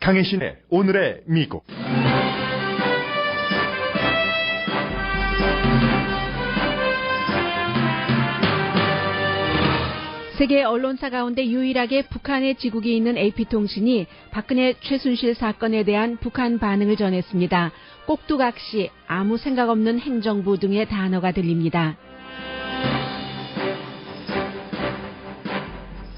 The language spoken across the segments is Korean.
강혜신의 오늘의 미국. 세계 언론사 가운데 유일하게 북한의 지국이 있는 AP통신이 박근혜 최순실 사건에 대한 북한 반응을 전했습니다. 꼭두각시, 아무 생각 없는 행정부 등의 단어가 들립니다.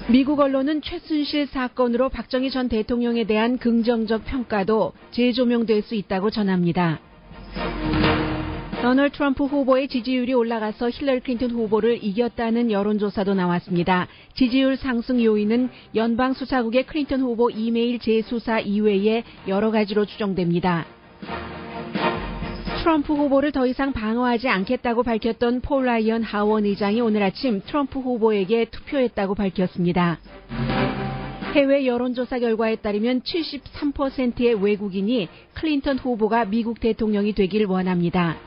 미국 언론은 최순실 사건으로 박정희 전 대통령에 대한 긍정적 평가도 재조명될 수 있다고 전합니다. 도널드 트럼프 후보의 지지율이 올라가서 힐러리 클린턴 후보를 이겼다는 여론조사도 나왔습니다. 지지율 상승 요인은 연방수사국의 클린턴 후보 이메일 재수사 이외에 여러 가지로 추정됩니다. 트럼프 후보를 더 이상 방어하지 않겠다고 밝혔던 폴 라이언 하원 의장이 오늘 아침 트럼프 후보에게 투표했다고 밝혔습니다. 해외 여론조사 결과에 따르면 73%의 외국인이 클린턴 후보가 미국 대통령이 되길 원합니다.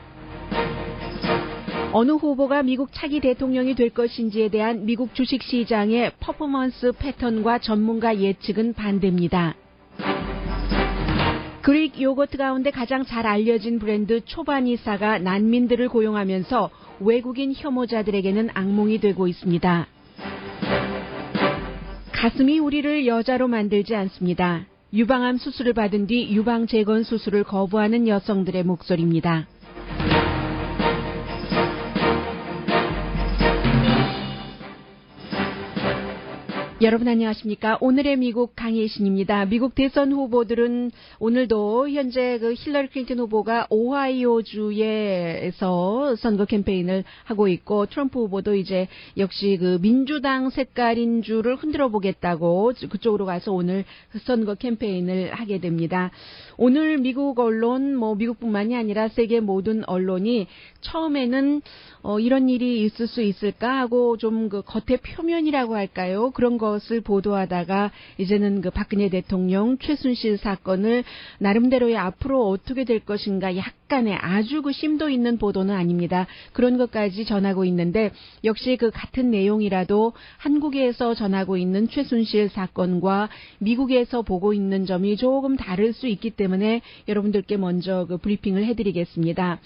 어느 후보가 미국 차기 대통령이 될 것인지에 대한 미국 주식시장의 퍼포먼스 패턴과 전문가 예측은 반대입니다. 그릭 요거트 가운데 가장 잘 알려진 브랜드 초바니사가 난민들을 고용하면서 외국인 혐오자들에게는 악몽이 되고 있습니다. 가슴이 우리를 여자로 만들지 않습니다. 유방암 수술을 받은 뒤 유방 재건 수술을 거부하는 여성들의 목소리입니다. 여러분 안녕하십니까? 오늘의 미국 강혜신입니다. 미국 대선 후보들은 오늘도 현재 힐러리 클린턴 후보가 오하이오주에서 선거 캠페인을 하고 있고 트럼프 후보도 이제 역시 민주당 색깔인 주를 흔들어 보겠다고 그쪽으로 가서 오늘 선거 캠페인을 하게 됩니다. 오늘 미국 언론, 미국뿐만이 아니라 세계 모든 언론이 처음에는 이런 일이 있을 수 있을까 하고 좀 겉의 표면이라고 할까요? 그런 것을 보도하다가 이제는 박근혜 대통령 최순실 사건을 나름대로의 앞으로 어떻게 될 것인가 약간의 아주 심도 있는 보도는 아닙니다. 그런 것까지 전하고 있는데 역시 같은 내용이라도 한국에서 전하고 있는 최순실 사건과 미국에서 보고 있는 점이 조금 다를 수 있기 때문에 여러분들께 먼저 브리핑을 해드리겠습니다.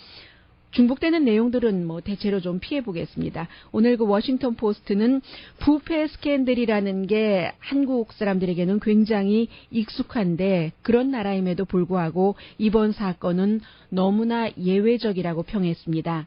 중복되는 내용들은 대체로 좀 피해보겠습니다. 오늘 워싱턴 포스트는 부패 스캔들이라는 게 한국 사람들에게는 굉장히 익숙한데 그런 나라임에도 불구하고 이번 사건은 너무나 예외적이라고 평했습니다.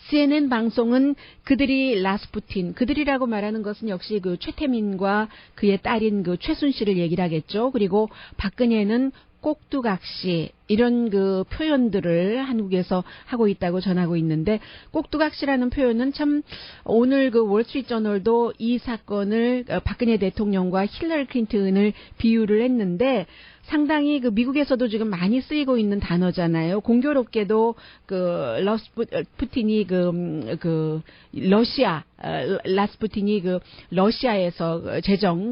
CNN 방송은 그들이라고 말하는 것은 역시 최태민과 그의 딸인 최순실을 얘기를 하겠죠. 그리고 박근혜는 꼭두각시 이런 표현들을 한국에서 하고 있다고 전하고 있는데 꼭두각시라는 표현은 참 오늘 월스트리트저널도 이 사건을 박근혜 대통령과 힐러리 클린턴을 비유를 했는데 상당히 미국에서도 지금 많이 쓰이고 있는 단어잖아요. 공교롭게도 라스푸틴이 라스푸틴이 러시아에서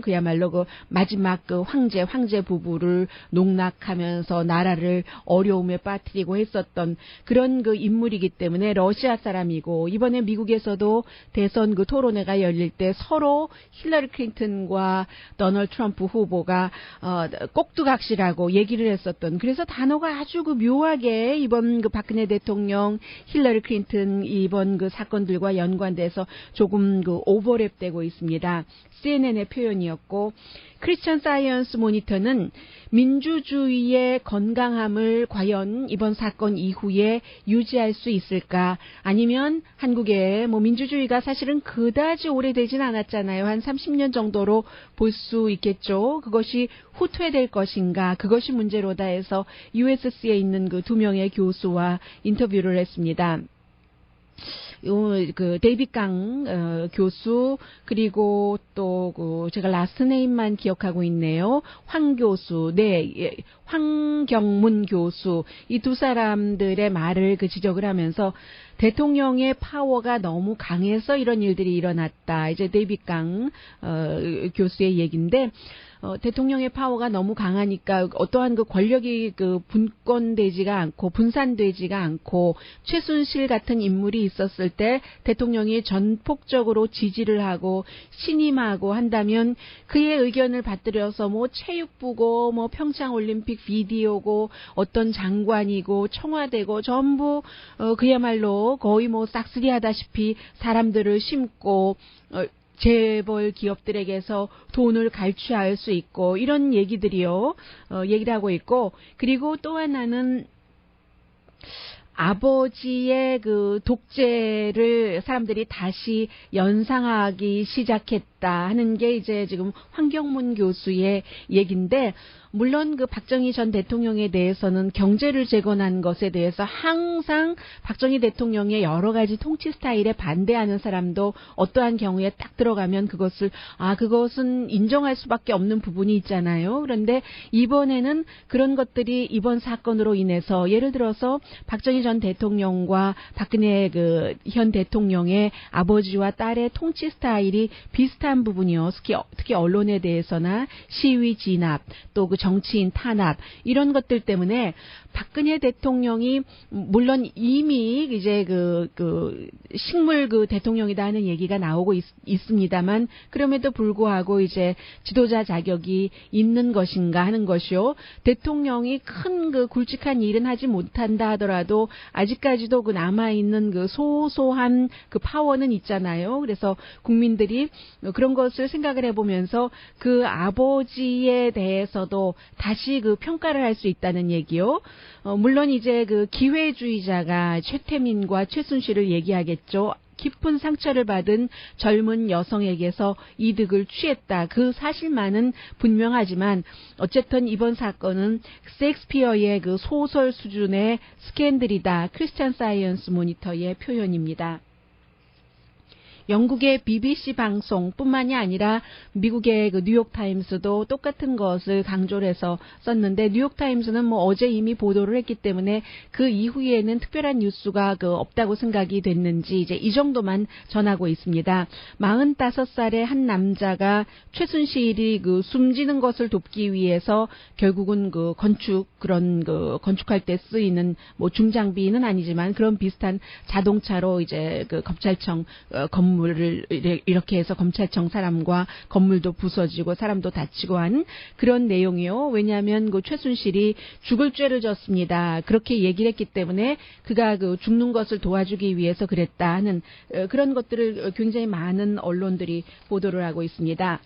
그야말로 마지막 황제 부부를 농락하면서 나라를 어려움에 빠뜨리고 했었던 그런 인물이기 때문에 러시아 사람이고 이번에 미국에서도 대선 토론회가 열릴 때 서로 힐러리 클린턴과 도널드 트럼프 후보가 꼭두각시라고 얘기를 했었던 그래서 단어가 아주 묘하게 이번 박근혜 대통령 힐러리 클린턴 이번 사건들과 연관돼서 조금 오버랩되고 있습니다. CNN의 표현이었고 크리스천 사이언스 모니터는 민주주의의 건강함을 과연 이번 사건 이후에 유지할 수 있을까? 아니면 한국의 민주주의가 사실은 그다지 오래되진 않았잖아요. 한 30년 정도로 볼 수 있겠죠. 그것이 후퇴될 것인가? 그것이 문제로다 해서 USC에 있는 두 명의 교수와 인터뷰를 했습니다. 데이빗 강 교수 그리고 또 제가 라스트 네임만 기억하고 있네요. 황 교수, 황경문 교수 이 두 사람들의 말을 지적을 하면서 대통령의 파워가 너무 강해서 이런 일들이 일어났다. 이제 데이빗 강 교수의 얘기인데 대통령의 파워가 너무 강하니까 어떠한 그 권력이 그 분권되지가 않고 분산되지가 않고 최순실 같은 인물이 있었을 때 대통령이 전폭적으로 지지를 하고 신임하고 한다면 그의 의견을 받들여서 뭐 체육부고 뭐 평창올림픽 비디오고 어떤 장관이고 청와대고 전부 그야말로 거의 뭐 싹쓸이 하다시피 사람들을 심고 재벌 기업들에게서 돈을 갈취할 수 있고 이런 얘기들이요. 얘기를 하고 있고 그리고 또 하나는 아버지의 그 독재를 사람들이 다시 연상하기 시작했다 하는 게 이제 지금 황경문 교수의 얘기인데 물론 그 박정희 전 대통령에 대해서는 경제를 재건한 것에 대해서 항상 박정희 대통령의 여러 가지 통치 스타일에 반대하는 사람도 어떠한 경우에 딱 들어가면 그것은 인정할 수밖에 없는 부분이 있잖아요. 그런데 이번에는 그런 것들이 이번 사건으로 인해서 예를 들어서 박정희 전 대통령과 박근혜 그 현 대통령의 아버지와 딸의 통치 스타일이 비슷한 부분이요. 특히 언론에 대해서나 시위 진압 또 그 정치인 탄압 이런 것들 때문에 박근혜 대통령이 물론 이미 이제 그 식물 그 대통령이다 하는 얘기가 나오고 있습니다만 그럼에도 불구하고 이제 지도자 자격이 있는 것인가 하는 것이요. 대통령이 큰 그 굵직한 일은 하지 못한다 하더라도 아직까지도 그 남아 있는 그 소소한 그 파워는 있잖아요. 그래서 국민들이 그런 것을 생각을 해보면서 그 아버지에 대해서도 다시 그 평가를 할 수 있다는 얘기요. 물론 이제 그 기회주의자가 최태민과 최순실을 얘기하겠죠. 깊은 상처를 받은 젊은 여성에게서 이득을 취했다. 그 사실만은 분명하지만 어쨌든 이번 사건은 셰익스피어의 그 소설 수준의 스캔들이다. 크리스찬 사이언스 모니터의 표현입니다. 영국의 BBC 방송뿐만이 아니라 미국의 그 뉴욕타임스도 똑같은 것을 강조를 해서 썼는데 뉴욕타임스는 뭐 어제 이미 보도를 했기 때문에 그 이후에는 특별한 뉴스가 없다고 생각이 됐는지 이제 이 정도만 전하고 있습니다. 45살의 한 남자가 최순실이 그 숨지는 것을 돕기 위해서 결국은 그 건축할 때 쓰이는 뭐 중장비는 아니지만 그런 비슷한 자동차로 이제 그 검찰청 건물을 이렇게 해서 검찰청 사람과 건물도 부서지고 사람도 다치고 한 그런 내용이요. 왜냐하면 그 최순실이 죽을 죄를 졌습니다. 그렇게 얘기를 했기 때문에 그가 그 죽는 것을 도와주기 위해서 그랬다 하는 그런 것들을 굉장히 많은 언론들이 보도를 하고 있습니다.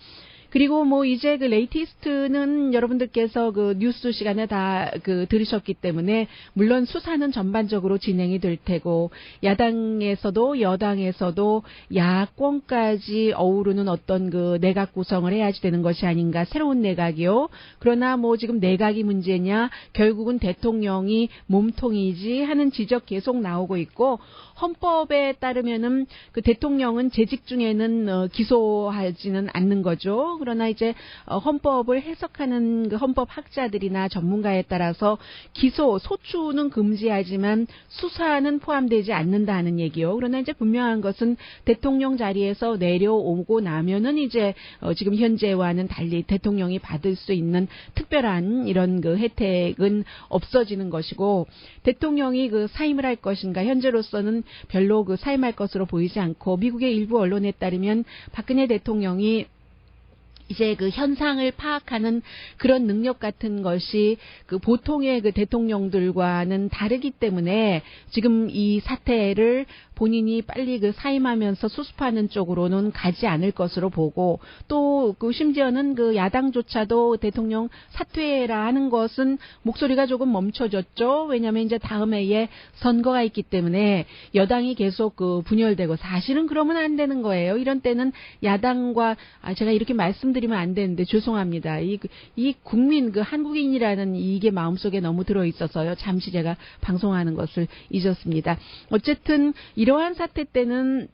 그리고 뭐 이제 그 레이티스트는 여러분들께서 그 뉴스 시간에 다 들으셨기 때문에 물론 수사는 전반적으로 진행이 될 테고 야당에서도 여당에서도 야권까지 어우르는 어떤 그 내각 구성을 해야지 되는 것이 아닌가 새로운 내각이요. 그러나 뭐 지금 내각이 문제냐 결국은 대통령이 몸통이지 하는 지적 계속 나오고 있고 헌법에 따르면은 그 대통령은 재직 중에는 기소하지는 않는 거죠. 그러나 이제 헌법을 해석하는 그 헌법학자들이나 전문가에 따라서 소추는 금지하지만 수사는 포함되지 않는다는 얘기요. 그러나 이제 분명한 것은 대통령 자리에서 내려오고 나면은 이제 지금 현재와는 달리 대통령이 받을 수 있는 특별한 이런 그 혜택은 없어지는 것이고 대통령이 그 사임을 할 것인가 현재로서는 별로 그 사임할 것으로 보이지 않고 미국의 일부 언론에 따르면 박근혜 대통령이 이제 그 현상을 파악하는 그런 능력 같은 것이 그 보통의 그 대통령들과는 다르기 때문에 지금 이 사태를 본인이 빨리 그 사임하면서 수습하는 쪽으로는 가지 않을 것으로 보고 또 그 심지어는 그 야당조차도 대통령 사퇴라 하는 것은 목소리가 조금 멈춰졌죠. 왜냐하면 이제 다음 해에 선거가 있기 때문에 여당이 계속 그 분열되고 사실은 그러면 안 되는 거예요. 이런 때는 야당과 제가 이렇게 말씀드리면 안 되는데 죄송합니다. 이 국민 그 한국인이라는 이게 마음속에 너무 들어 있어서요. 잠시 제가 방송하는 것을 잊었습니다. 어쨌든 이러한 사태 때는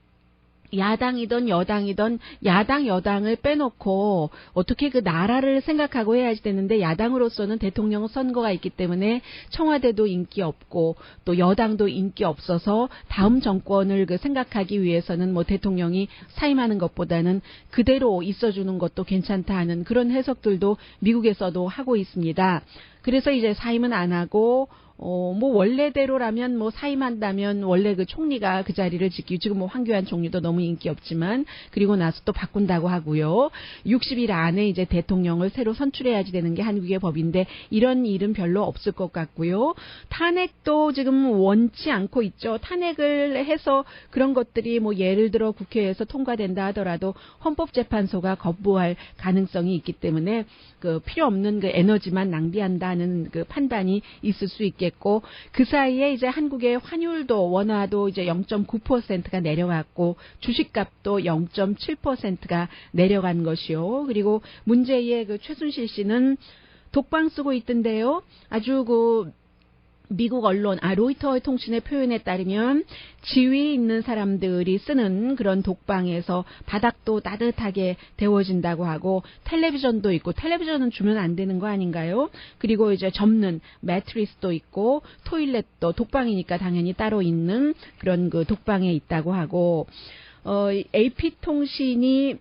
야당이든 여당이든 야당 여당을 빼놓고 어떻게 그 나라를 생각하고 해야지 되는데 야당으로서는 대통령 선거가 있기 때문에 청와대도 인기 없고 또 여당도 인기 없어서 다음 정권을 그 생각하기 위해서는 뭐 대통령이 사임하는 것보다는 그대로 있어주는 것도 괜찮다 하는 그런 해석들도 미국에서도 하고 있습니다. 그래서 이제 사임은 안 하고 뭐 원래대로라면 뭐 사임한다면 원래 그 총리가 그 자리를 지키고 지금 뭐 황교안 총리도 너무 인기 없지만 그리고 나서 또 바꾼다고 하고요. 60일 안에 이제 대통령을 새로 선출해야지 되는 게 한국의 법인데 이런 일은 별로 없을 것 같고요. 탄핵도 지금 원치 않고 있죠. 탄핵을 해서 그런 것들이 뭐 예를 들어 국회에서 통과된다 하더라도 헌법재판소가 거부할 가능성이 있기 때문에 그 필요 없는 그 에너지만 낭비한다는 그 판단이 있을 수 있겠고 그 사이에 이제 한국의 환율도 원화도 이제 0.9%가 내려갔고 주식값도 0.7%가 내려간 것이요. 그리고 문제의 그 최순실 씨는 독방 쓰고 있던데요. 아주 그 미국 언론, 로이터 통신의 표현에 따르면 지위 있는 사람들이 쓰는 그런 독방에서 바닥도 따뜻하게 데워진다고 하고 텔레비전도 있고 텔레비전은 주면 안 되는 거 아닌가요? 그리고 이제 접는 매트리스도 있고 토일렛도 독방이니까 당연히 따로 있는 그런 그 독방에 있다고 하고 AP통신이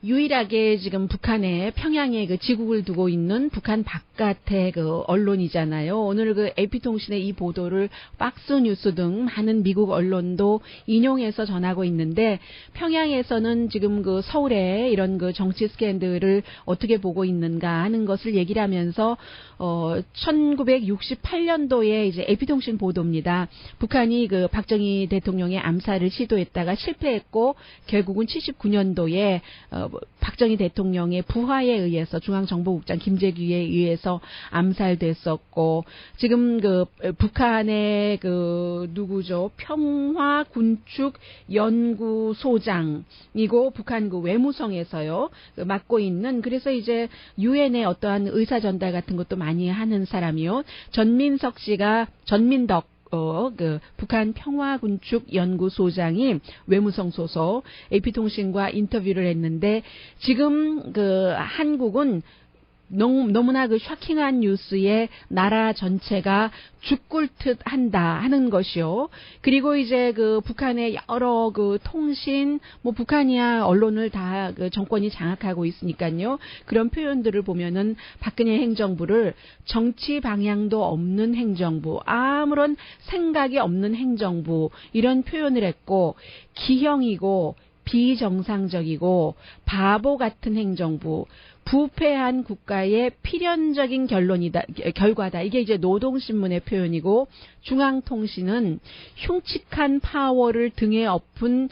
유일하게 지금 북한에 평양에 그 지국을 두고 있는 북한 바깥의 그 언론이잖아요. 오늘 그 AP통신의 이 보도를 박스뉴스 등 많은 미국 언론도 인용해서 전하고 있는데 평양에서는 지금 그 서울에 이런 그 정치 스캔들을 어떻게 보고 있는가 하는 것을 얘기를 하면서 1968년도에 이제 AP통신 보도입니다. 북한이 그 박정희 대통령의 암살을 시도했다가 실패했고 결국은 79년도에 박정희 대통령의 부하에 의해서 중앙정보국장 김재규에 의해서 암살됐었고 지금 그 북한의 그 누구죠? 평화군축연구소장이고 북한 그 외무성에서요 맡고 있는 그래서 이제 유엔의 어떠한 의사 전달 같은 것도 많이 하는 사람이요. 전민석 씨가 전민덕 그 북한 평화군축연구소장이 외무성 소속 AP통신과 인터뷰를 했는데 지금 그 한국은 너무나 그 쇼킹한 뉴스에 나라 전체가 죽을 듯 한다 하는 것이요. 그리고 이제 그 북한의 여러 그 통신, 뭐 북한이야 언론을 다 그 정권이 장악하고 있으니까요. 그런 표현들을 보면은 박근혜 행정부를 정치 방향도 없는 행정부, 아무런 생각이 없는 행정부 이런 표현을 했고 기형이고 비정상적이고 바보 같은 행정부. 부패한 국가의 필연적인 결과다. 이게 이제 노동신문의 표현이고 중앙통신은 흉측한 파워를 등에 업은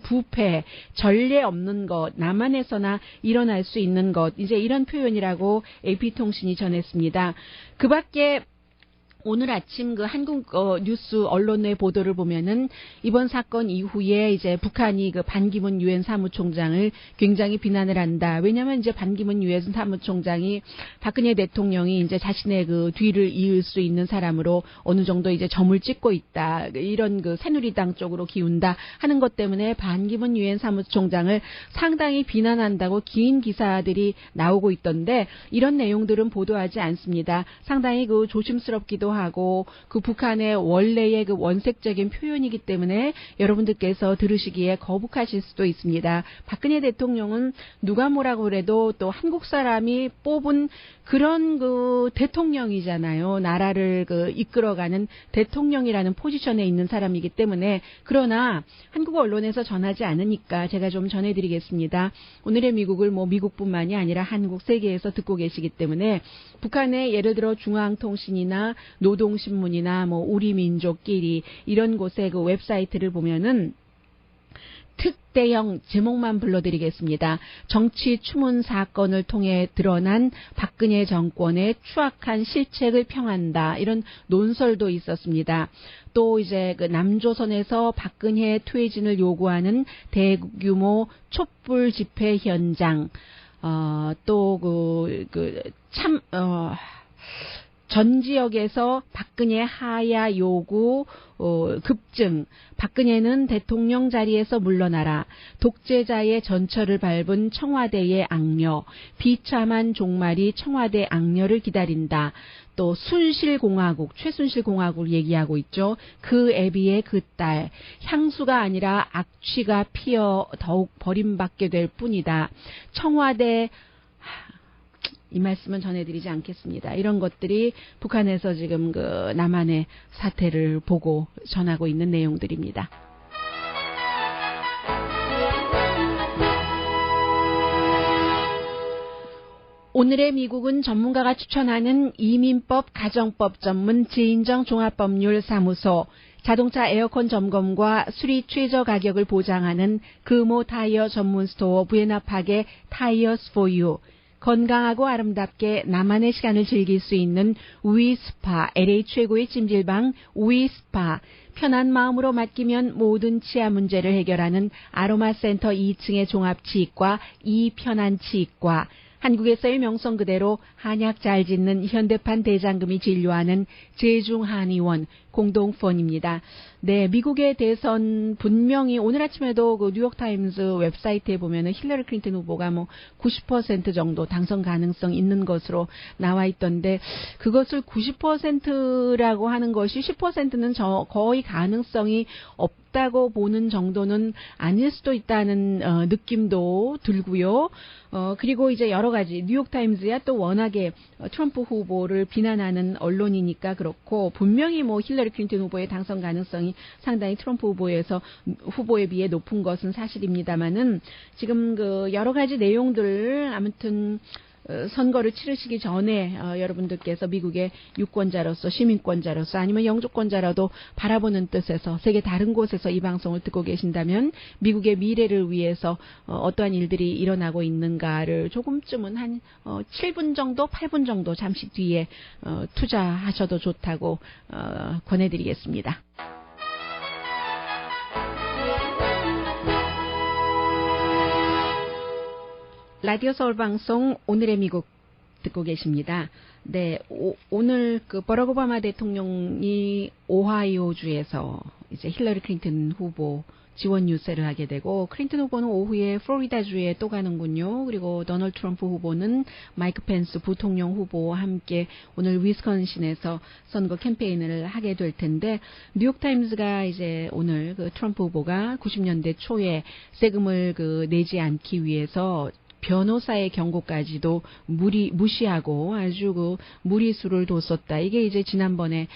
부패, 전례 없는 것, 남한에서나 일어날 수 있는 것. 이제 이런 표현이라고 AP통신이 전했습니다. 그 밖에 오늘 아침 그 한국 뉴스 언론의 보도를 보면은 이번 사건 이후에 이제 북한이 그 반기문 유엔 사무총장을 굉장히 비난을 한다. 왜냐하면 이제 반기문 유엔 사무총장이 박근혜 대통령이 이제 자신의 그 뒤를 이을 수 있는 사람으로 어느 정도 이제 점을 찍고 있다. 이런 그 새누리당 쪽으로 기운다 하는 것 때문에 반기문 유엔 사무총장을 상당히 비난한다고 긴 기사들이 나오고 있던데 이런 내용들은 보도하지 않습니다. 상당히 그 조심스럽기도 하고 그 북한의 원래의 그 원색적인 표현이기 때문에 여러분들께서 들으시기에 거북하실 수도 있습니다. 박근혜 대통령은 누가 뭐라고 그래도 또 한국 사람이 뽑은 그런 그 대통령이잖아요. 나라를 그 이끌어가는 대통령이라는 포지션에 있는 사람이기 때문에 그러나 한국 언론에서 전하지 않으니까 제가 좀 전해드리겠습니다. 오늘의 미국을 뭐 미국뿐만이 아니라 한국 세계에서 듣고 계시기 때문에 북한의 예를 들어 중앙통신이나 노동신문이나 뭐 우리민족끼리 이런 곳의 그 웹사이트를 보면은 특대형 제목만 불러드리겠습니다. 정치 추문 사건을 통해 드러난 박근혜 정권의 추악한 실책을 평한다. 이런 논설도 있었습니다. 또 이제 그 남조선에서 박근혜 퇴진을 요구하는 대규모 촛불 집회 현장, 또 전 지역에서 박근혜 하야 요구 급증, 박근혜는 대통령 자리에서 물러나라, 독재자의 전철을 밟은 청와대의 악녀, 비참한 종말이 청와대 악녀를 기다린다. 또 순실공화국, 최순실공화국을 얘기하고 있죠. 그 애비의 그 딸, 향수가 아니라 악취가 피어 더욱 버림받게 될 뿐이다. 청와대, 이 말씀은 전해드리지 않겠습니다. 이런 것들이 북한에서 지금 그 남한의 사태를 보고 전하고 있는 내용들입니다. 오늘의 미국은 전문가가 추천하는 이민법, 가정법 전문 지인정 종합법률 사무소, 자동차 에어컨 점검과 수리 최저 가격을 보장하는 금호 타이어 전문 스토어 부에나팍의 타이어스 포 유, 건강하고 아름답게 나만의 시간을 즐길 수 있는 위스파, LA 최고의 찜질방 위스파, 편한 마음으로 맡기면 모든 치아 문제를 해결하는 아로마 센터 2층의 종합치과 이편안치과, 한국에서의 명성 그대로 한약 잘 짓는 현대판 대장금이 진료하는 제중한의원 공동폰입니다. 네, 미국의 대선 분명히 오늘 아침에도 그 뉴욕타임즈 웹사이트에 보면은 힐러리 클린턴 후보가 뭐 90% 정도 당선 가능성 있는 것으로 나와 있던데, 그것을 90%라고 하는 것이 10%는 거의 가능성이 없다고 보는 정도는 아닐 수도 있다는 느낌도 들고요. 그리고 이제 여러 가지 뉴욕타임즈야 또 워낙에 트럼프 후보를 비난하는 언론이니까 그렇고, 분명히 뭐 힐러리 클린턴 후보의 당선 가능성이 상당히 트럼프 후보에 비해 높은 것은 사실입니다만은, 지금 그 여러 가지 내용들 아무튼 선거를 치르시기 전에 여러분들께서 미국의 유권자로서, 시민권자로서, 아니면 영주권자라도 바라보는 뜻에서 세계 다른 곳에서 이 방송을 듣고 계신다면 미국의 미래를 위해서 어떠한 일들이 일어나고 있는가를 조금쯤은 한 7분 정도, 8분 정도 잠시 뒤에 투자하셔도 좋다고 권해드리겠습니다. 라디오 서울 방송 오늘의 미국 듣고 계십니다. 네, 오늘 그 버락 오바마 대통령이 오하이오주에서 이제 힐러리 클린턴 후보 지원 유세를 하게 되고, 클린턴 후보는 오후에 플로리다주에 또 가는군요. 그리고 도널드 트럼프 후보는 마이크 펜스 부통령 후보와 함께 오늘 위스콘신에서 선거 캠페인을 하게 될 텐데, 뉴욕타임즈가 이제 오늘 그 트럼프 후보가 90년대 초에 세금을 내지 않기 위해서 변호사의 경고까지도 무시하고 아주 그 무리수를 뒀었다. 이게 이제 지난번에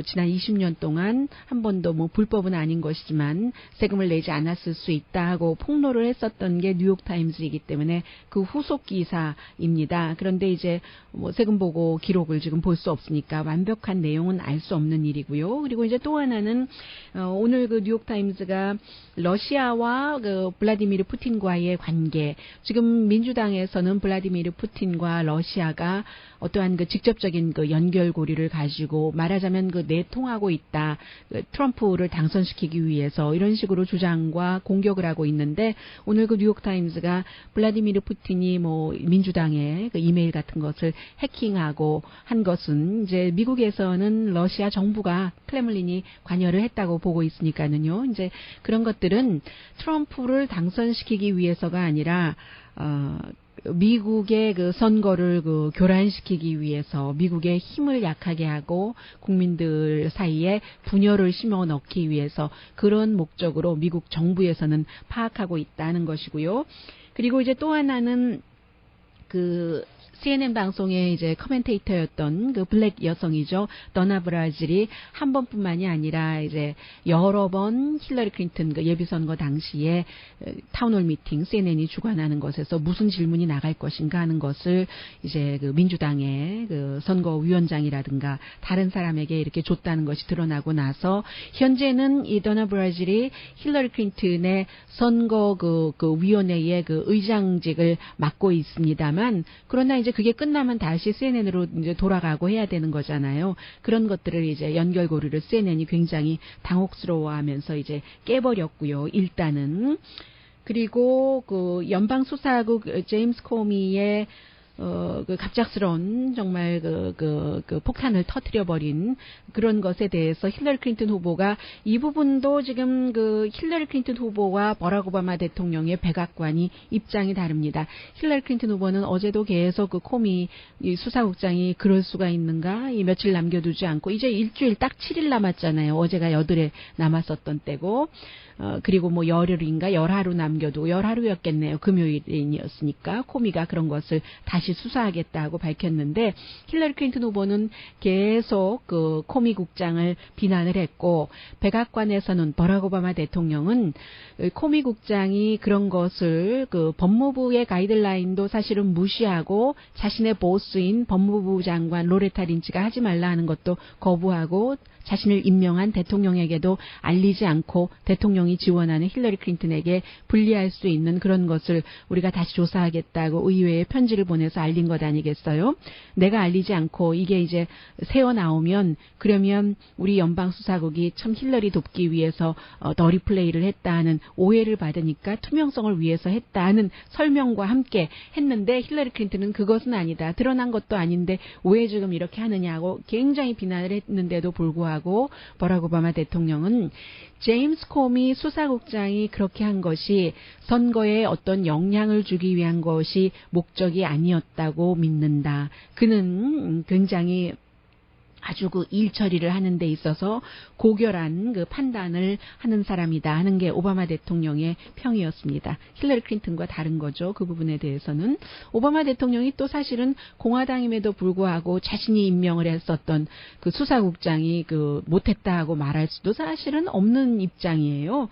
지난 20년 동안 한 번도 뭐 불법은 아닌 것이지만 세금을 내지 않았을 수 있다 하고 폭로를 했었던 게 뉴욕타임즈이기 때문에 그 후속 기사입니다. 그런데 이제 뭐 세금 보고 기록을 지금 볼 수 없으니까 완벽한 내용은 알 수 없는 일이고요. 그리고 이제 또 하나는 오늘 그 뉴욕타임즈가 러시아와 그 블라디미르 푸틴과의 관계, 지금 민주당에서는 블라디미르 푸틴과 러시아가 어떠한 그 직접적인 그 연결고리를 가지고 말하자면 그 내통하고 있다, 그 트럼프를 당선시키기 위해서 이런 식으로 주장과 공격을 하고 있는데, 오늘 그 뉴욕타임즈가 블라디미르 푸틴이 뭐 민주당의 그 이메일 같은 것을 해킹하고 한 것은 이제 미국에서는 러시아 정부가 크렘린이 관여를 했다고 보고 있으니까는요. 이제 그런 것들은 트럼프를 당선시키기 위해서가 아니라 미국의 그 선거를 교란시키기 위해서 미국의 힘을 약하게 하고 국민들 사이에 분열을 심어 넣기 위해서 그런 목적으로 미국 정부에서는 파악하고 있다는 것이고요. 그리고 이제 또 하나는 그 CNN 방송의 이제 커멘테이터였던 그 블랙 여성이죠. 더나 브라질이 한 번뿐만이 아니라 이제 여러 번 힐러리 클린턴 그 예비선거 당시에 타운홀 미팅 CNN이 주관하는 것에서 무슨 질문이 나갈 것인가 하는 것을 이제 그 민주당의 그 선거위원장이라든가 다른 사람에게 이렇게 줬다는 것이 드러나고 나서 현재는 이 더나 브라질이 힐러리 클린턴의 선거 그 위원회의 그 의장직을 맡고 있습니다만, 그러나 이제 그게 끝나면 다시 CNN으로 이제 돌아가고 해야 되는 거잖아요. 그런 것들을 이제 연결고리를 CNN이 굉장히 당혹스러워하면서 이제 깨버렸고요. 일단은. 그리고 그 연방수사국 제임스 코미의 그 갑작스러운 정말 그 폭탄을 터뜨려버린 그런 것에 대해서 힐러리 클린턴 후보가 이 부분도 지금 그 힐러리 클린턴 후보와 버락 오바마 대통령의 백악관이 입장이 다릅니다. 힐러리 클린턴 후보는 어제도 계속 그 코미 수사국장이 그럴 수가 있는가 이 며칠 남겨두지 않고 이제 일주일 딱 7일 남았잖아요. 어제가 8일 남았었던 때고 그리고 뭐 열흘인가 열하루 남겨두고 열하루였겠네요. 금요일이었으니까 코미가 그런 것을 다시 수사하겠다고 밝혔는데 힐러리 클린턴 후보는 계속 그 코미 국장을 비난을 했고 백악관에서는 버락 오바마 대통령은 코미 국장이 그런 것을 그 법무부의 가이드라인도 사실은 무시하고 자신의 보스인 법무부 장관 로레타 린치가 하지 말라 하는 것도 거부하고 자신을 임명한 대통령에게도 알리지 않고 대통령이 지원하는 힐러리 클린턴에게 불리할 수 있는 그런 것을 우리가 다시 조사하겠다고 의회에 편지를 보내서 알린 것 아니겠어요? 내가 알리지 않고 이게 이제 새어 나오면 그러면 우리 연방수사국이 참 힐러리 돕기 위해서 더리 플레이를 했다는 오해를 받으니까 투명성을 위해서 했다는 설명과 함께 했는데 힐러리 클린턴은 그것은 아니다. 드러난 것도 아닌데 왜 지금 이렇게 하느냐고 굉장히 비난을 했는데도 불구하고 버락 오바마 대통령은 제임스 코미 수사국장이 그렇게 한 것이 선거에 어떤 영향을 주기 위한 것이 목적이 아니었다고 믿는다. 그는 굉장히 아주 그 일 처리를 하는 데 있어서 고결한 그 판단을 하는 사람이다 하는 게 오바마 대통령의 평이었습니다. 힐러리 클린턴과 다른 거죠. 그 부분에 대해서는 오바마 대통령이 또 사실은 공화당임에도 불구하고 자신이 임명을 했었던 그 수사국장이 그 못했다 하고 말할 수도 사실은 없는 입장이에요.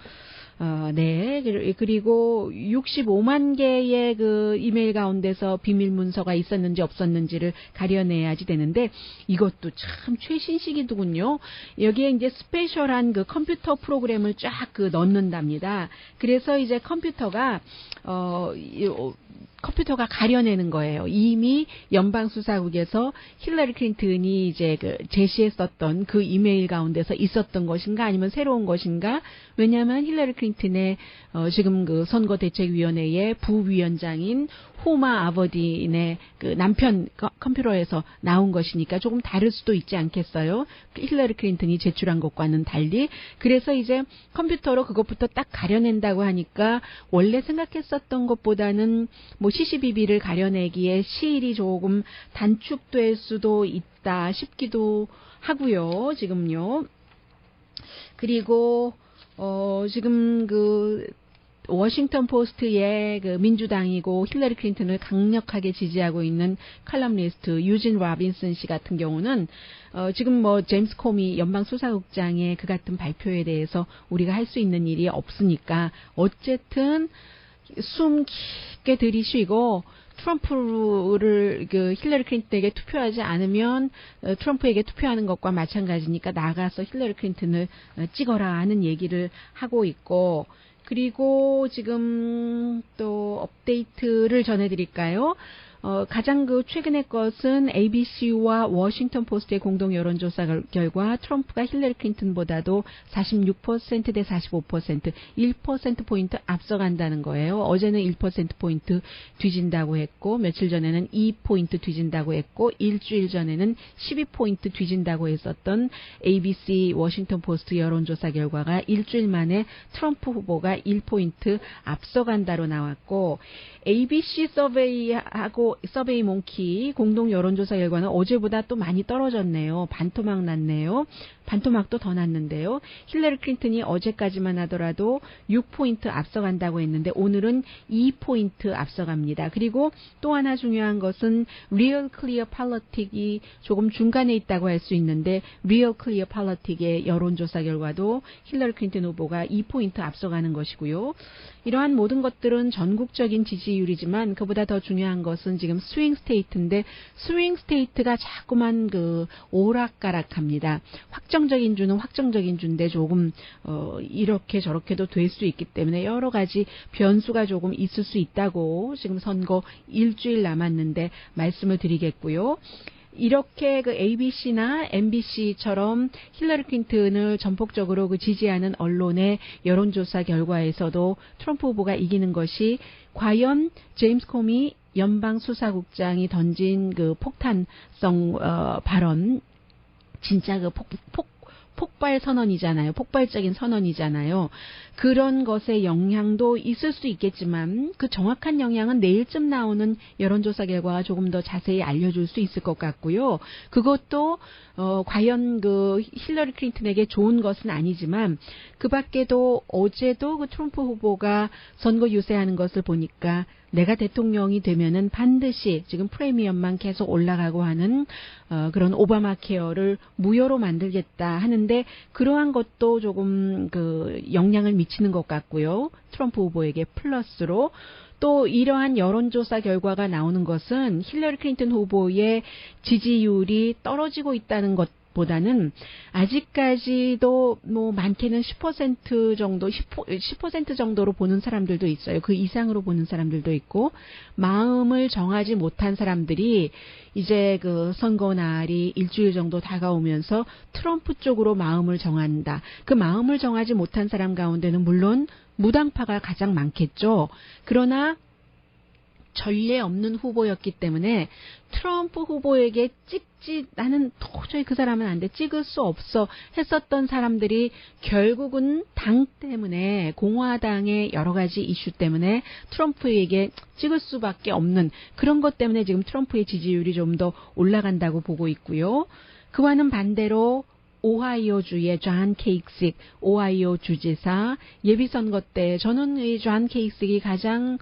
네. 그리고 65만 개의 그 이메일 가운데서 비밀 문서가 있었는지 없었는지를 가려내야지 되는데 이것도 참 최신식이더군요. 여기에 이제 스페셜한 그 컴퓨터 프로그램을 쫙 그 넣는답니다. 그래서 이제 컴퓨터가 가려내는 거예요. 이미 연방수사국에서 힐러리 클린턴이 이제 그 제시했었던 그 이메일 가운데서 있었던 것인가 아니면 새로운 것인가? 왜냐하면 힐러리 클린턴의 지금 그 선거대책위원회의 부위원장인 후마 아버딘의 그 남편 컴퓨터에서 나온 것이니까 조금 다를 수도 있지 않겠어요? 힐러리 클린턴이 제출한 것과는 달리. 그래서 이제 컴퓨터로 그것부터 딱 가려낸다고 하니까 원래 생각했었던 것보다는 뭐 CCBB를 가려내기에 시일이 조금 단축될 수도 있다 싶기도 하고요. 지금요. 그리고 지금 그 워싱턴 포스트의 그 민주당이고 힐러리 클린턴을 강력하게 지지하고 있는 칼럼니스트 유진 로빈슨 씨 같은 경우는 지금 뭐 제임스 코미 연방수사국장의 그 같은 발표에 대해서 우리가 할 수 있는 일이 없으니까 어쨌든 숨 깊게 들이쉬고 트럼프를 그 힐러리 클린턴에게 투표하지 않으면 트럼프에게 투표하는 것과 마찬가지니까 나가서 힐러리 클린턴을 찍어라 하는 얘기를 하고 있고 그리고 지금 또 업데이트를 전해드릴까요? 가장 그 최근의 것은 ABC와 워싱턴 포스트의 공동 여론조사 결과 트럼프가 힐러리 클린턴보다도 46% 대 45%, 1%포인트 앞서간다는 거예요. 어제는 1%포인트 뒤진다고 했고 며칠 전에는 2포인트 뒤진다고 했고 일주일 전에는 12포인트 뒤진다고 했었던 ABC 워싱턴 포스트 여론조사 결과가 일주일 만에 트럼프 후보가 1포인트 앞서간다로 나왔고 ABC 서베이하고 서베이 몽키 공동 여론조사 결과는 어제보다 또 많이 떨어졌네요. 반토막 났네요. 반토막도 더 났는데요. 힐러리 클린턴이 어제까지만 하더라도 6포인트 앞서간다고 했는데 오늘은 2포인트 앞서갑니다. 그리고 또 하나 중요한 것은 Real Clear Politic이 조금 중간에 있다고 할 수 있는데 Real Clear Politic의 여론조사 결과도 힐러리 클린턴 후보가 2포인트 앞서가는 것이고요. 이러한 모든 것들은 전국적인 지지율이지만 그보다 더 중요한 것은 지금 스윙 스테이트인데 스윙 스테이트가 자꾸만 그 오락가락합니다. 확정적인 주는 확정적인 주인데 조금 이렇게 저렇게도 될 수 있기 때문에 여러 가지 변수가 조금 있을 수 있다고 지금 선거 일주일 남았는데 말씀을 드리겠고요. 이렇게 그 ABC나 MBC처럼 힐러리 클린턴을 전폭적으로 그 지지하는 언론의 여론조사 결과에서도 트럼프 후보가 이기는 것이 과연 제임스 코미 연방 수사국장이 던진 그 폭탄성 발언, 진짜 그 폭발 선언이잖아요. 폭발적인 선언이잖아요. 그런 것의 영향도 있을 수 있겠지만 그 정확한 영향은 내일쯤 나오는 여론조사 결과가 조금 더 자세히 알려줄 수 있을 것 같고요. 그것도 과연 그 힐러리 클린턴에게 좋은 것은 아니지만 그 밖에도 어제도 그 트럼프 후보가 선거 유세하는 것을 보니까 내가 대통령이 되면은 반드시 지금 프리미엄만 계속 올라가고 하는 그런 오바마 케어를 무효로 만들겠다 하는데 그러한 것도 조금 그 영향을 미치는 것 같고요. 트럼프 후보에게 플러스로 또 이러한 여론조사 결과가 나오는 것은 힐러리 클린턴 후보의 지지율이 떨어지고 있다는 것보다는 아직까지도 뭐 많게는 10% 정도, 10% 정도로 보는 사람들도 있어요. 그 이상으로 보는 사람들도 있고 마음을 정하지 못한 사람들이 이제 그 선거 날이 일주일 정도 다가오면서 트럼프 쪽으로 마음을 정한다. 그 마음을 정하지 못한 사람 가운데는 물론 무당파가 가장 많겠죠. 그러나 전례 없는 후보였기 때문에 트럼프 후보에게 나는 도저히 그 사람은 안 돼, 찍을 수 없어 했었던 사람들이 결국은 당 때문에 공화당의 여러 가지 이슈 때문에 트럼프에게 찍을 수밖에 없는 그런 것 때문에 지금 트럼프의 지지율이 좀 더 올라간다고 보고 있고요. 그와는 반대로 오하이오주의 존 케이식 오하이오 주지사 예비선거 때 저는 이 존 케이식이 가장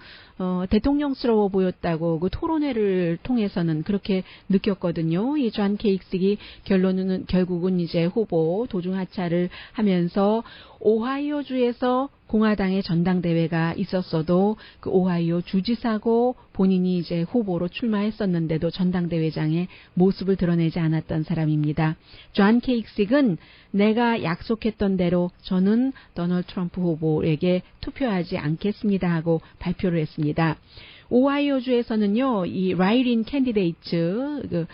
대통령스러워 보였다고 그 토론회를 통해서는 그렇게 느꼈거든요. 이 존 케이식이 결국은 이제 후보 도중 하차를 하면서 오하이오주에서 공화당의 전당대회가 있었어도 그 오하이오 주지사고 본인이 이제 후보로 출마했었는데도 전당대회장의 모습을 드러내지 않았던 사람입니다. 존 케이식은 내가 약속했던 대로 저는 도널드 트럼프 후보에게 투표하지 않겠습니다 하고 발표를 했습니다. 오하이오주에서는요, 이 라이린 캔디데이트,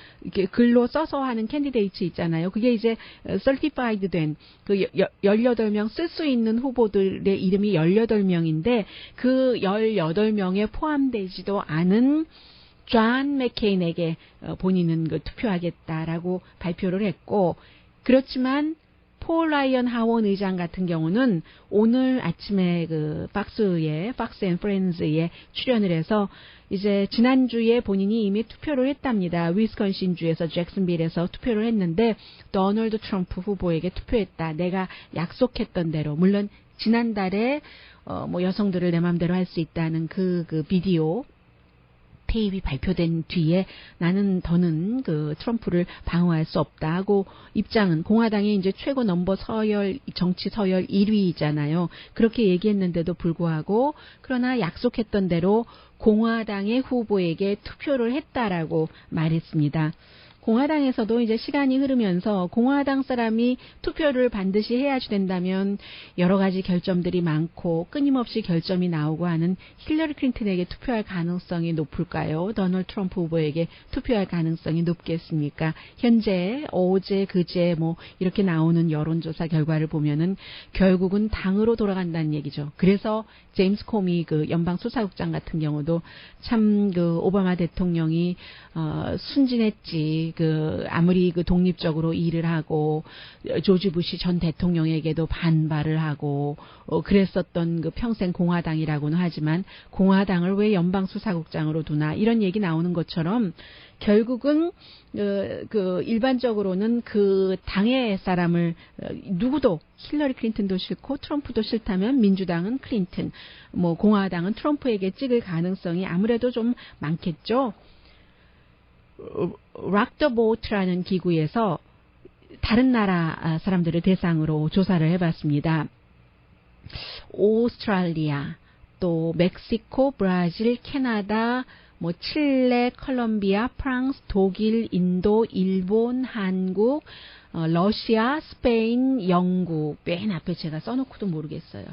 글로 써서 하는 캔디데이트 있잖아요. 그게 이제 certified 된, 18명 쓸 수 있는 후보들의 이름이 18명인데, 그 18명에 포함되지도 않은 존 맥케인에게 본인은 투표하겠다라고 발표를 했고, 그렇지만, 폴 라이언 하원 의장 같은 경우는 오늘 아침에 박스 앤 프렌즈에 출연을 해서 이제 지난주에 본인이 이미 투표를 했답니다. 위스콘신주에서 잭슨빌에서 투표를 했는데 도널드 트럼프 후보에게 투표했다. 내가 약속했던 대로. 물론 지난달에 뭐 여성들을 내 맘대로 할 수 있다는 그 비디오 테이프가 발표된 뒤에 더는 그 트럼프를 방어할 수 없다 하고 입장은 공화당의 이제 최고 넘버 정치 서열 1위이잖아요. 그렇게 얘기했는데도 불구하고 그러나 약속했던 대로 공화당의 후보에게 투표를 했다라고 말했습니다. 공화당에서도 이제 시간이 흐르면서 공화당 사람이 투표를 반드시 해야지 된다면 여러 가지 결점들이 많고 끊임없이 결점이 나오고 하는 힐러리 클린턴에게 투표할 가능성이 높을까요? 도널드 트럼프 후보에게 투표할 가능성이 높겠습니까? 현재 어제 그제 뭐 이렇게 나오는 여론조사 결과를 보면은 결국은 당으로 돌아간다는 얘기죠. 그래서 제임스 코미 그 연방 수사국장 같은 경우도 참 그 오바마 대통령이 순진했지. 아무리 독립적으로 일을 하고, 조지 부시 전 대통령에게도 반발을 하고, 그랬었던 평생 공화당이라고는 하지만, 공화당을 왜 연방수사국장으로 두나, 이런 얘기 나오는 것처럼, 결국은, 일반적으로는 그 당의 사람을, 누구도, 힐러리 클린턴도 싫고, 트럼프도 싫다면, 민주당은 클린턴, 공화당은 트럼프에게 찍을 가능성이 아무래도 좀 많겠죠. 락 더 보트라는 기구에서 다른 나라 사람들을 대상으로 조사를 해봤습니다. 오스트랄리아, 또 멕시코, 브라질, 캐나다, 칠레, 콜롬비아, 프랑스, 독일, 인도, 일본, 한국, 러시아, 스페인, 영국. 맨 앞에 제가 써놓고도 모르겠어요.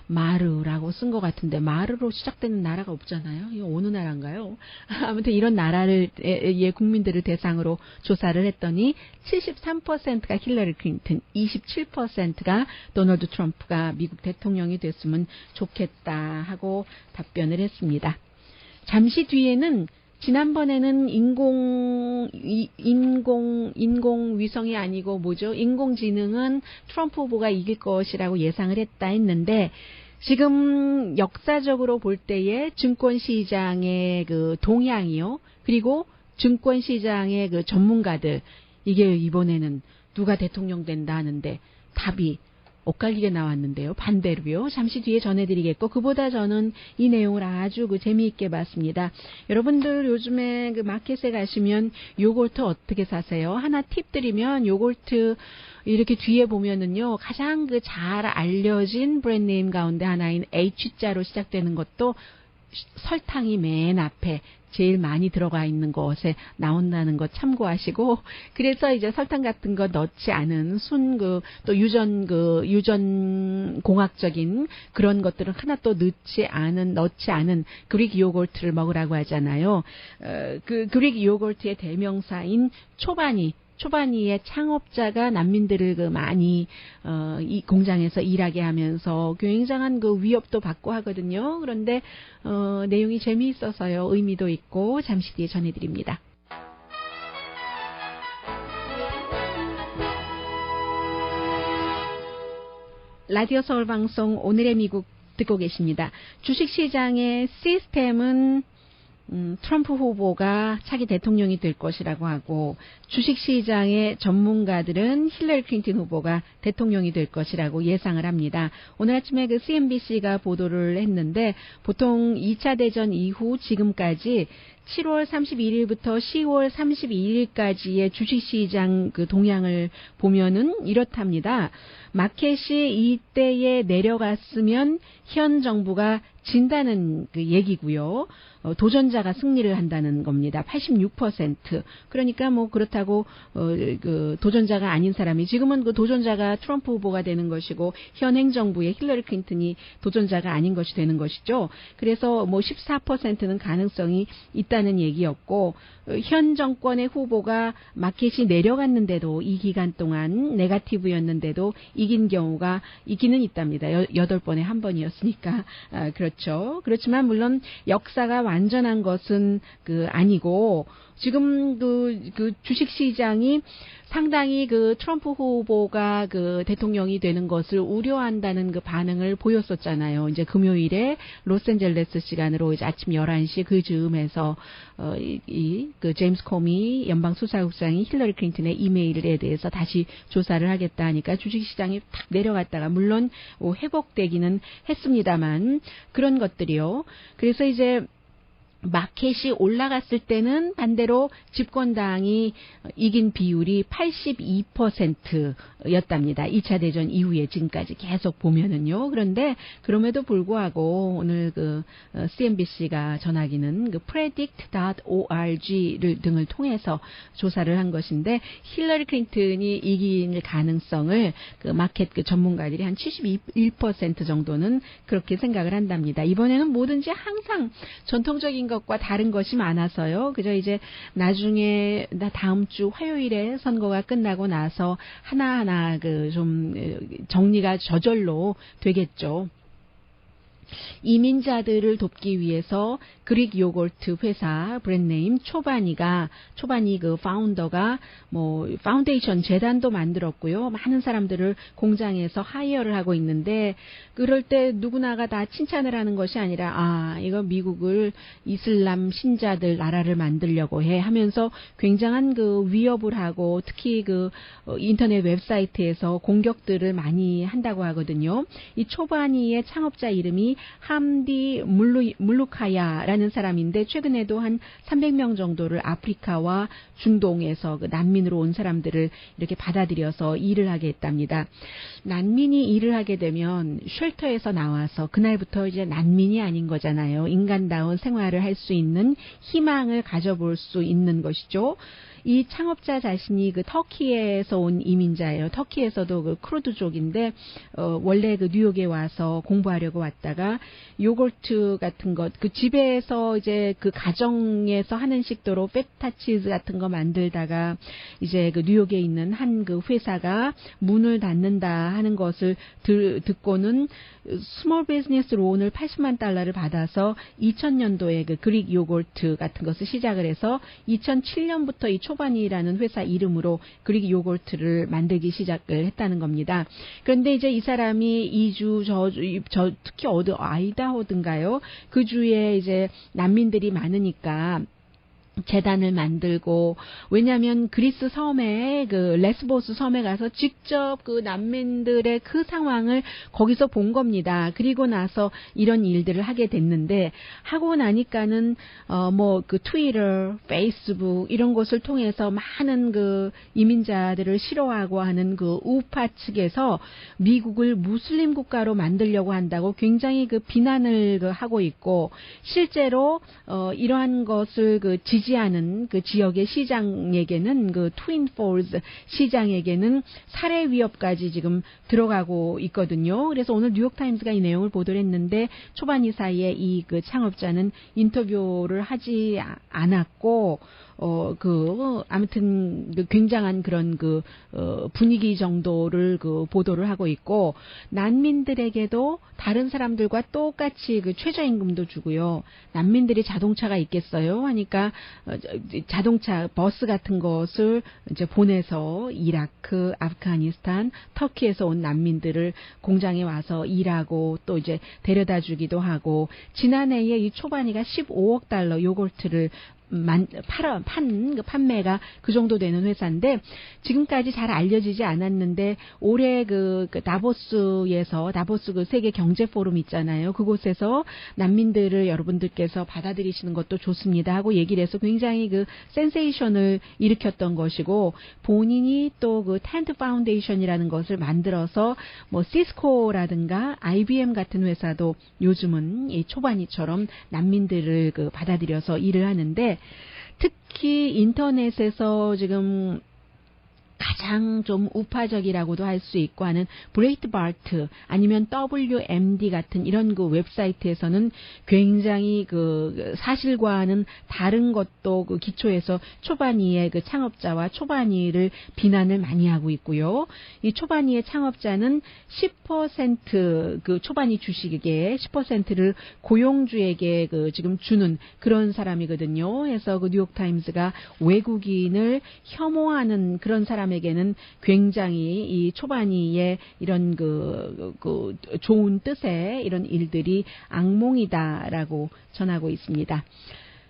마르라고 쓴 것 같은데 마르로 시작되는 나라가 없잖아요. 이거 어느 나라인가요? 아무튼 이런 나라의 국민들을 대상으로 조사를 했더니 73%가 힐러리 클린턴, 27%가 도널드 트럼프가 미국 대통령이 됐으면 좋겠다 하고 답변을 했습니다. 잠시 뒤에는 지난번에는 인공위성이 아니고 뭐죠? 인공지능은 트럼프 후보가 이길 것이라고 예상을 했는데 지금 역사적으로 볼 때에 증권시장의 그 동향이요. 그리고 증권시장의 그 전문가들, 이게 이번에는 누가 대통령 된다 하는데 답이 엇갈리게 나왔는데요. 반대로요. 잠시 뒤에 전해드리겠고, 그보다 저는 이 내용을 아주 재미있게 봤습니다. 여러분들 요즘에 그 마켓에 가시면 요거트 어떻게 사세요? 하나 팁 드리면, 요거트 이렇게 뒤에 보면은요, 가장 잘 알려진 브랜드네임 가운데 하나인 H자로 시작되는 것도 설탕이 맨 앞에 제일 많이 들어가 있는 것에 나온다는 거 참고하시고, 그래서 이제 설탕 같은 거 넣지 않은 또 유전 공학적인 그런 것들은 하나 또 넣지 않은 그릭 요거트를 먹으라고 하잖아요. 그 그릭 요거트의 대명사인 초바니의 창업자가 난민들을 많이 이 공장에서 일하게 하면서 굉장한 위협도 받고 하거든요. 그런데 내용이 재미있어서요. 의미도 있고 잠시 뒤에 전해드립니다. 라디오 서울 방송 오늘의 미국 듣고 계십니다. 주식시장의 시스템은 트럼프 후보가 차기 대통령이 될 것이라고 하고, 주식시장의 전문가들은 힐러리 클린턴 후보가 대통령이 될 것이라고 예상을 합니다. 오늘 아침에 CNBC가 보도를 했는데, 보통 2차 대전 이후 지금까지 7월 31일부터 10월 32일까지의 주식시장 동향을 보면은 이렇답니다. 마켓이 이때에 내려갔으면 현 정부가 진다는 얘기고요. 도전자가 승리를 한다는 겁니다. 86%. 그러니까 그렇다고 도전자가 아닌 사람이, 지금은 도전자가 트럼프 후보가 되는 것이고 현 행정부의 힐러리 클린턴이 도전자가 아닌 것이 되는 것이죠. 그래서 14%는 가능성이 있다는 얘기였고, 현 정권의 후보가 마켓이 내려갔는데도 이 기간 동안 네거티브였는데도 이기는 있답니다. 8번에 한 번이었으니까. 그렇죠. 그렇지만 물론 역사가 완전한 것은 아니고, 지금 주식시장이 상당히 트럼프 후보가 대통령이 되는 것을 우려한다는 반응을 보였었잖아요. 이제 금요일에 로스앤젤레스 시간으로 이제 아침 11시 즈음에서 제임스 코미 연방수사국장이 힐러리 클린턴의 이메일에 대해서 다시 조사를 하겠다 하니까 주식시장이 탁 내려갔다가 물론 회복되기는 했습니다만, 그런 것들이요. 그래서 이제 마켓이 올라갔을 때는 반대로 집권당이 이긴 비율이 82%였답니다. 2차 대전 이후에 지금까지 계속 보면은요. 그런데 그럼에도 불구하고 오늘 CNBC가 전하기는 predict.org 등을 통해서 조사를 한 것인데, 힐러리 클린턴이 이길 가능성을 마켓 전문가들이 한 71% 정도는 그렇게 생각을 한답니다. 이번에는 뭐든지 항상 전통적인 것과 다른 것이 많아서요. 그저 이제 나중에 다음 주 화요일에 선거가 끝나고 나서 하나하나 좀 정리가 저절로 되겠죠. 이민자들을 돕기 위해서 그릭 요거트 회사 브랜드네임 초바니 파운더가 파운데이션 재단도 만들었고요. 많은 사람들을 공장에서 하이어를 하고 있는데, 그럴 때 누구나가 다 칭찬을 하는 것이 아니라 이거 미국을 이슬람 신자들 나라를 만들려고 해 하면서 굉장한 위협을 하고, 특히 인터넷 웹사이트에서 공격들을 많이 한다고 하거든요. 이 초바니의 창업자 이름이 함디 물루카야라는 사람인데, 최근에도 한 300명 정도를 아프리카와 중동에서 난민으로 온 사람들을 이렇게 받아들여서 일을 하게 했답니다. 난민이 일을 하게 되면 쉘터에서 나와서 그날부터 이제 난민이 아닌 거잖아요. 인간다운 생활을 할 수 있는 희망을 가져볼 수 있는 것이죠. 이 창업자 자신이 터키에서 온 이민자예요. 터키에서도 크루드족인데 원래 뉴욕에 와서 공부하려고 왔다가 보니까 요거트 같은 것, 그 집에서 이제 그 가정에서 하는 식도로 팻타치즈 같은 거 만들다가 이제 그 뉴욕에 있는 한 그 회사가 문을 닫는다 하는 것을 듣고는 스몰 비즈니스 론을 80만 달러를 받아서 2000년도에 그 그릭 요거트 같은 것을 시작을 해서 2007년부터 이 초반이라는 회사 이름으로 그릭 요거트를 만들기 시작을 했다는 겁니다. 그런데 이제 이 사람이 2주 저 특히 어디 아이다호든가요? 그 주에 이제 난민들이 많으니까 재단을 만들고, 왜냐하면 그리스 섬에 그 레스보스 섬에 가서 직접 그 난민들의 그 상황을 거기서 본 겁니다. 그리고 나서 이런 일들을 하게 됐는데, 하고 나니까는 뭐 그 트위터, 페이스북 이런 것을 통해서 많은 그 이민자들을 싫어하고 하는 그 우파 측에서 미국을 무슬림 국가로 만들려고 한다고 굉장히 그 비난을 하고 있고, 실제로 이러한 것을 그 지지하는 그 지역의 시장에게는 그 트윈폴즈 시장에게는 살해 위협까지 지금 들어가고 있거든요. 그래서 오늘 뉴욕타임스가 이 내용을 보도를 했는데 초반이 사이에 이 그 창업자는 인터뷰를 하지 않았고 아무튼 그 굉장한 그런 분위기 정도를 보도를 하고 있고, 난민들에게도 다른 사람들과 똑같이 그 최저임금도 주고요. 난민들이 자동차가 있겠어요? 하니까 자동차, 버스 같은 것을 이제 보내서 이라크, 아프가니스탄, 터키에서 온 난민들을 공장에 와서 일하고 또 이제 데려다 주기도 하고, 지난해에 이 초반이가 15억 달러 요거트를 판매가 그 정도 되는 회사인데, 지금까지 잘 알려지지 않았는데, 올해 다보스 그 세계 경제 포럼 있잖아요. 그곳에서 난민들을 여러분들께서 받아들이시는 것도 좋습니다 하고 얘기를 해서 굉장히 그 센세이션을 일으켰던 것이고, 본인이 또 그 텐트 파운데이션이라는 것을 만들어서 뭐 시스코라든가 IBM 같은 회사도 요즘은 이 초반이처럼 난민들을 받아들여서 일을 하는데, 특히 인터넷에서 지금 가장 좀 우파적이라고도 할 수 있고 하는 브레이트바르트 아니면 WMD 같은 이런 그 웹사이트에서는 굉장히 그 사실과는 다른 것도 그 기초에서 초반이의 그 창업자와 초반이를 비난을 많이 하고 있고요. 이 초반이의 창업자는 10% 그 초반이 주식의 10%를 고용주에게 지금 주는 그런 사람이거든요. 그래서 그 뉴욕타임스가 외국인을 혐오하는 그런 사람에게는 굉장히 이 초반이의 이런 좋은 뜻의 이런 일들이 악몽이다라고 전하고 있습니다.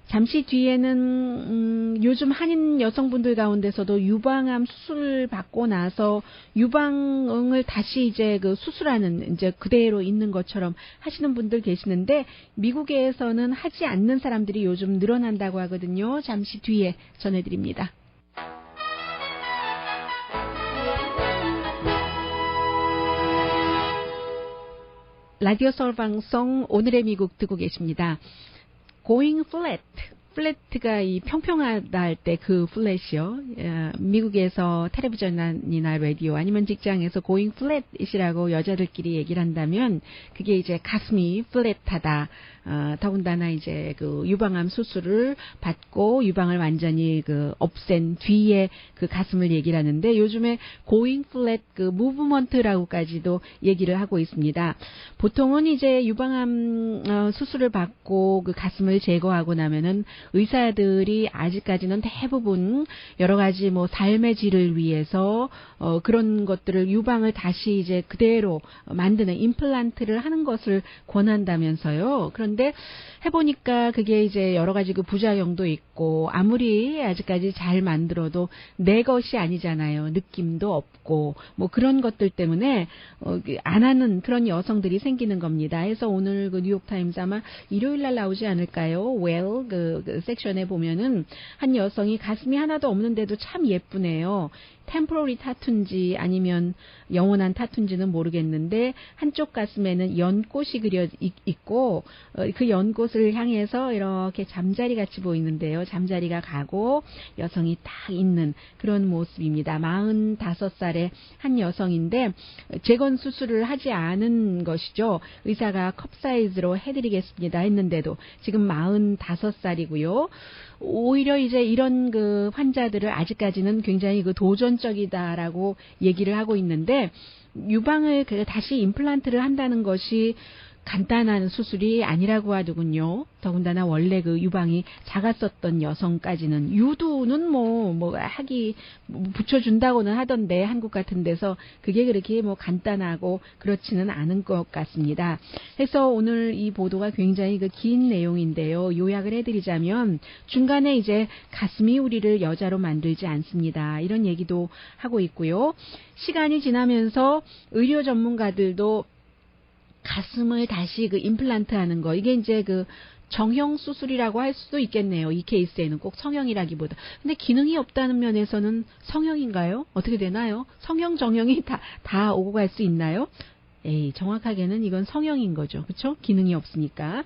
잠시 뒤에는 요즘 한인 여성분들 가운데서도 유방암 수술 받고 나서 유방을 다시 이제 수술하는 이제 그대로 있는 것처럼 하시는 분들 계시는데, 미국에서는 하지 않는 사람들이 요즘 늘어난다고 하거든요. 잠시 뒤에 전해드립니다. 라디오 서울 방송 오늘의 미국 듣고 계십니다. Going flat. 플랫가 이 평평하다 할 때 그 플랫이요. 미국에서 텔레비전이나 라디오 아니면 직장에서 going flat이라고 여자들끼리 얘기를 한다면 그게 이제 가슴이 플랫하다. 더군다나 이제 그 유방암 수술을 받고 유방을 완전히 없앤 뒤에 그 가슴을 얘기를 하는데, 요즘에 going flat 무브먼트라고까지도 얘기를 하고 있습니다. 보통은 이제 유방암 수술을 받고 그 가슴을 제거하고 나면은 의사들이 아직까지는 대부분 여러 가지 뭐 삶의 질을 위해서 그런 것들을 유방을 다시 이제 그대로 만드는 임플란트를 하는 것을 권한다면서요. 그런데 해보니까 그게 이제 여러 가지 그 부작용도 있고, 아무리 아직까지 잘 만들어도 내 것이 아니잖아요. 느낌도 없고 뭐 그런 것들 때문에 안 하는 그런 여성들이 생기는 겁니다. 그래서 오늘 그 뉴욕타임스 아마 일요일 날 나오지 않을까요? Well 그 섹션에 보면은 한 여성이 가슴이 하나도 없는데도 참 예쁘네요. 템포러리 타투인지 아니면 영원한 타투인지는 모르겠는데 한쪽 가슴에는 연꽃이 그려 있고 그 연꽃을 향해서 이렇게 잠자리 같이 보이는데요. 잠자리가 가고 여성이 딱 있는 그런 모습입니다. 45살의 한 여성인데 재건 수술을 하지 않은 것이죠. 의사가 컵 사이즈로 해드리겠습니다 했는데도 지금 45살이고요. 오히려 이제 이런 그 환자들을 아직까지는 굉장히 그 도전적이다라고 얘기를 하고 있는데 유방을 다시 임플란트를 한다는 것이 간단한 수술이 아니라고 하더군요. 더군다나 원래 그 유방이 작았었던 여성까지는 유두는 붙여준다고는 하던데 한국 같은 데서 그게 그렇게 간단하고 그렇지는 않은 것 같습니다. 해서 오늘 이 보도가 굉장히 그 긴 내용인데요. 요약을 해드리자면 중간에 이제 가슴이 우리를 여자로 만들지 않습니다. 이런 얘기도 하고 있고요. 시간이 지나면서 의료 전문가들도 가슴을 다시 그 임플란트 하는 거, 이게 이제 그 정형 수술이라고 할 수도 있겠네요. 이 케이스에는 꼭 성형이라기보다. 근데 기능이 없다는 면에서는 성형인가요? 어떻게 되나요? 성형, 정형이 다 오고 갈 수 있나요? 정확하게는 이건 성형인 거죠. 그렇죠? 기능이 없으니까.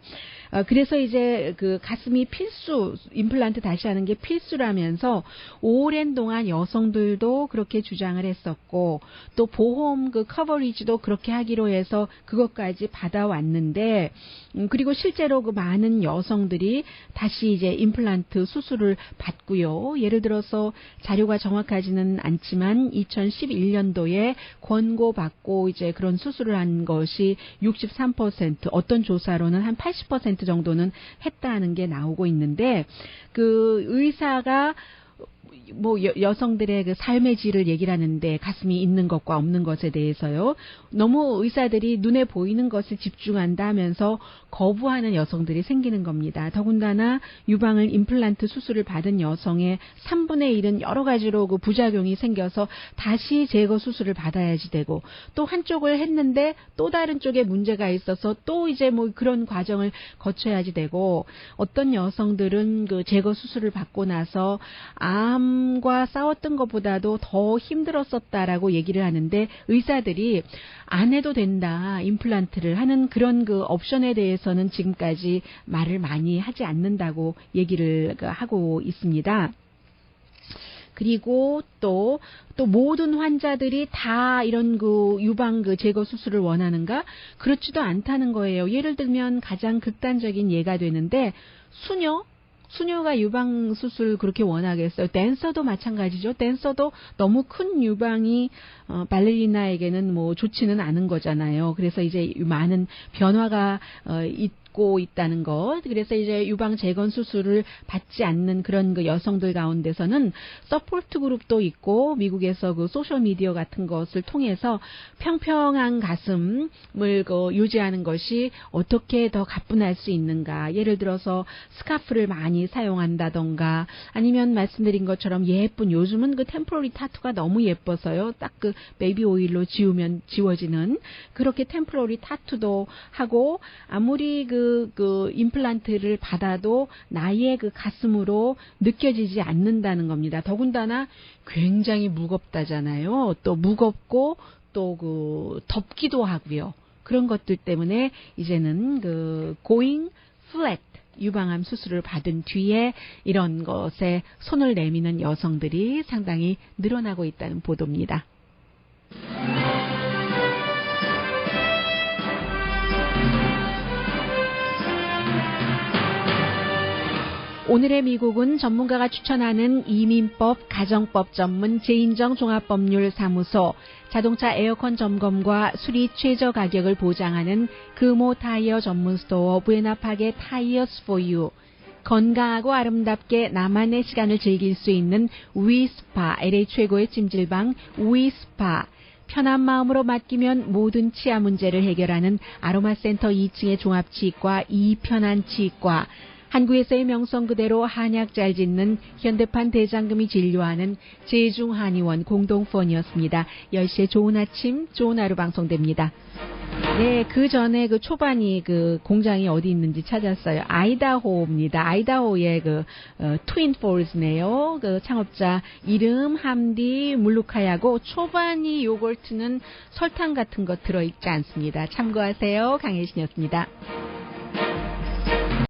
그래서 이제 그 가슴이 필수, 임플란트 다시 하는 게 필수라면서 오랜 동안 여성들도 그렇게 주장을 했었고 또 보험 그 커버리지도 그렇게 하기로 해서 그것까지 받아왔는데 그리고 실제로 그 많은 여성들이 다시 이제 임플란트 수술을 받고요. 예를 들어서 자료가 정확하지는 않지만 2011년도에 권고받고 이제 그런 수술을 한 것이 63%, 어떤 조사로는 한 80% 정도는 했다는 게 나오고 있는데 그 의사가 여성들의 그 삶의 질을 얘기를 하는데 가슴이 있는 것과 없는 것에 대해서요. 너무 의사들이 눈에 보이는 것을 집중한다 하면서 거부하는 여성들이 생기는 겁니다. 더군다나 유방을 임플란트 수술을 받은 여성의 3분의 1은 여러 가지로 그 부작용이 생겨서 다시 제거 수술을 받아야지 되고 또 한쪽을 했는데 또 다른 쪽에 문제가 있어서 또 이제 그런 과정을 거쳐야지 되고 어떤 여성들은 그 제거 수술을 받고 나서 암과 싸웠던 것보다도 더 힘들었었다라고 얘기를 하는데 의사들이 안 해도 된다, 임플란트를 하는 그런 그 옵션에 대해서는 지금까지 말을 많이 하지 않는다고 얘기를 하고 있습니다. 그리고 또 모든 환자들이 다 이런 그 유방 그 제거 수술을 원하는가? 그렇지도 않다는 거예요. 예를 들면 가장 극단적인 예가 되는데 수녀가 유방 수술 그렇게 원하겠어요? 댄서도 마찬가지죠. 댄서도 너무 큰 유방이 발레리나에게는 좋지는 않은 거잖아요. 그래서 이제 많은 변화가 있고 있다는 것. 그래서 이제 유방 재건 수술을 받지 않는 그런 그 여성들 가운데서는 서포트 그룹도 있고 미국에서 그 소셜 미디어 같은 것을 통해서 평평한 가슴을 유지하는 것이 어떻게 더 가뿐할 수 있는가. 예를 들어서 스카프를 많이 사용한다던가 아니면 말씀드린 것처럼 예쁜 요즘은 그 템포러리 타투가 너무 예뻐서요. 딱 그 베이비 오일로 지우면 지워지는 그렇게 템포러리 타투도 하고 아무리 그 임플란트를 받아도 나의 그 가슴으로 느껴지지 않는다는 겁니다. 더군다나 굉장히 무겁다잖아요. 또 무겁고 또 그 덥기도 하고요. 그런 것들 때문에 이제는 그 going flat 유방암 수술을 받은 뒤에 이런 것에 손을 내미는 여성들이 상당히 늘어나고 있다는 보도입니다. 오늘의 미국은 전문가가 추천하는 이민법, 가정법 전문 제인정 종합법률사무소, 자동차 에어컨 점검과 수리 최저 가격을 보장하는 금호 타이어 전문 스토어 부에나파게 타이어스 포유, 건강하고 아름답게 나만의 시간을 즐길 수 있는 위스파, LA 최고의 찜질방 위스파, 편한 마음으로 맡기면 모든 치아 문제를 해결하는 아로마센터 2층의 종합치과 이편한 치과, 한국에서의 명성 그대로 한약 잘 짓는 현대판 대장금이 진료하는 제중한의원 공동폰이었습니다. 10시에 좋은 아침, 좋은 하루 방송됩니다. 네, 그 전에 그 초반이 그 공장이 어디 있는지 찾았어요. 아이다호입니다. 아이다호의 트윈 폴즈네요. 그 창업자 이름 함디 물루카야고 초반이 요거트는 설탕 같은 거 들어있지 않습니다. 참고하세요. 강혜신이었습니다.